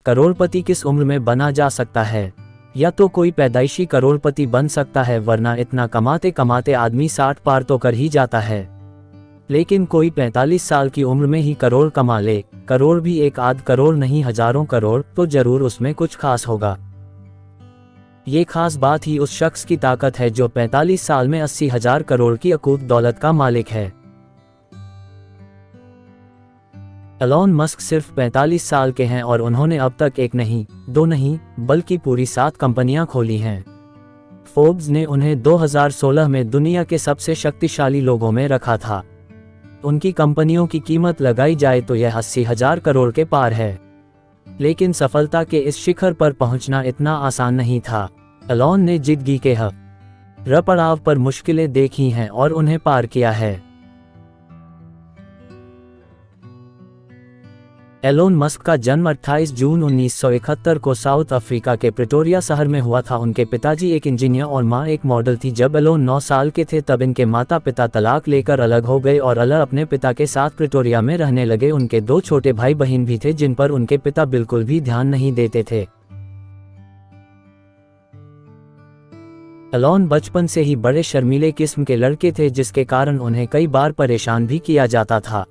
करोड़पति किस उम्र में बना जा सकता है? या तो कोई पैदाइशी करोड़पति बन सकता है, वरना इतना कमाते कमाते आदमी 60 पार तो कर ही जाता है। लेकिन कोई 45 साल की उम्र में ही करोड़ कमा ले, करोड़ भी एक आध करोड़ नहीं हजारों करोड़, तो जरूर उसमें कुछ खास होगा। ये खास बात ही उस शख्स की ताकत है जो 45 साल में 80,000 करोड़ की अकूत दौलत का मालिक है। एलोन मस्क सिर्फ 45 साल के हैं और उन्होंने अब तक एक नहीं, दो नहीं, बल्कि पूरी 7 कंपनियां खोली हैं। फोर्ब्स ने उन्हें 2016 में दुनिया के सबसे शक्तिशाली लोगों में रखा था। उनकी कंपनियों की कीमत लगाई जाए तो यह 80,000 करोड़ के पार है। लेकिन सफलता के इस शिखर पर पहुंचना इतना आसान नहीं था। एलोन ने जिंदगी के हर पड़ाव पर मुश्किलें देखी हैं और उन्हें पार किया है। एलोन मस्क का जन्म 28 जून 1971 को साउथ अफ्रीका के प्रिटोरिया शहर में हुआ था। उनके पिताजी एक इंजीनियर और मां एक मॉडल थी। जब एलोन 9 साल के थे तब इनके माता पिता तलाक लेकर अलग हो गए और एलोन अपने पिता के साथ प्रिटोरिया में रहने लगे। उनके 2 छोटे भाई बहन भी थे जिन पर उनके पिता बिल्कुल भी ध्यान नहीं देते थे। एलोन बचपन से ही बड़े शर्मीले किस्म के लड़के थे, जिसके कारण उन्हें कई बार परेशान भी किया जाता था।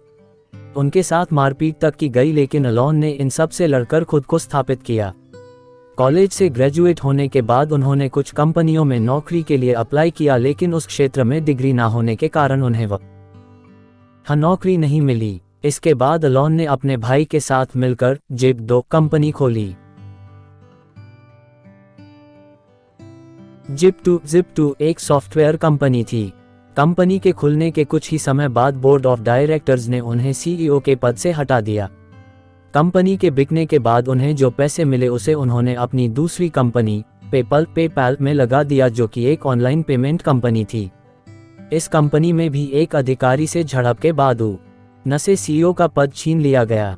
उनके साथ मारपीट तक की गई, लेकिन एलोन ने इन सब से लड़कर खुद को स्थापित किया। कॉलेज से ग्रेजुएट होने के बाद उन्होंने कुछ कंपनियों में नौकरी के लिए अप्लाई किया, लेकिन उस क्षेत्र में डिग्री ना होने के कारण उन्हें वह नौकरी नहीं मिली। इसके बाद एलोन ने अपने भाई के साथ मिलकर जिप2 कंपनी खोली। जिप2 एक सॉफ्टवेयर कंपनी थी। कंपनी के खुलने के कुछ ही समय बाद बोर्ड ऑफ डायरेक्टर्स ने उन्हें सीईओ के पद से हटा दिया। कंपनी के बिकने के बाद उन्हें जो पैसे मिले उसे उन्होंने अपनी दूसरी कंपनी पेपैल में लगा दिया, जो कि एक ऑनलाइन पेमेंट कंपनी थी। इस कंपनी में भी एक अधिकारी से झड़प के बाद न से सीईओ का पद छीन लिया गया।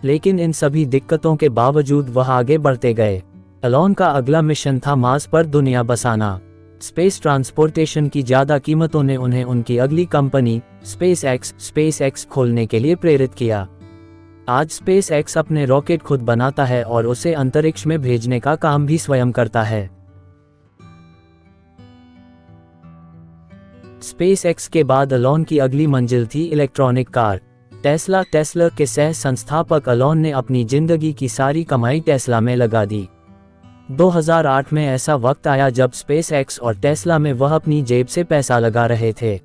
लेकिन इन सभी दिक्कतों के बावजूद वह आगे बढ़ते गए। एलोन का अगला मिशन था मार्स पर दुनिया बसाना। स्पेस ट्रांसपोर्टेशन की ज्यादा कीमतों ने उन्हें उनकी अगली कंपनी स्पेसएक्स खोलने के लिए प्रेरित किया। आज स्पेसएक्स अपने रॉकेट खुद बनाता है और उसे अंतरिक्ष में भेजने का काम भी स्वयं करता है। स्पेसएक्स के बाद एलोन की अगली मंजिल थी इलेक्ट्रॉनिक कार। टेस्ला के सह संस्थापक एलोन ने अपनी जिंदगी की सारी कमाई टेस्ला में लगा दी। 2008 में ऐसा वक्त आया जब स्पेसएक्स और टेस्ला में वह अपनी जेब से पैसा लगा रहे थे।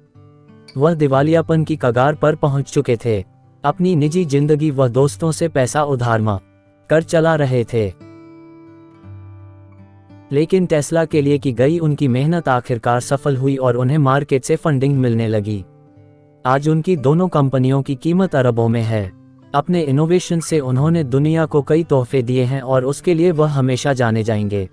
वह दिवालियापन की कगार पर पहुंच चुके थे। अपनी निजी जिंदगी वह दोस्तों से पैसा उधार कर चला रहे थे। लेकिन टेस्ला के लिए की गई उनकी मेहनत आखिरकार सफल हुई और उन्हें मार्केट से फंडिंग मिलने लगी। आज उनकी दोनों कंपनियों की कीमत अरबों में है। अपने इनोवेशन से उन्होंने दुनिया को कई तोहफे दिए हैं और उसके लिए वह हमेशा जाने जाएंगे।